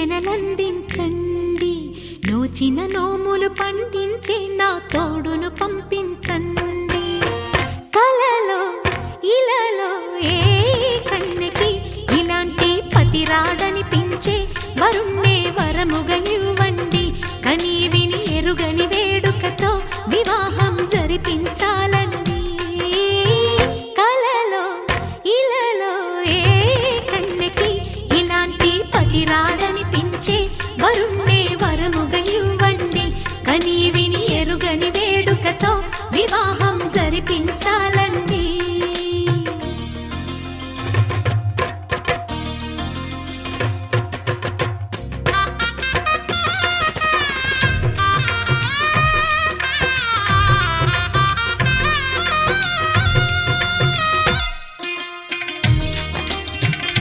దీవెనలందించండి, నోచిన నోములు పండించే నా తోడును పంపించండి. కలలో ఇలలో ఏ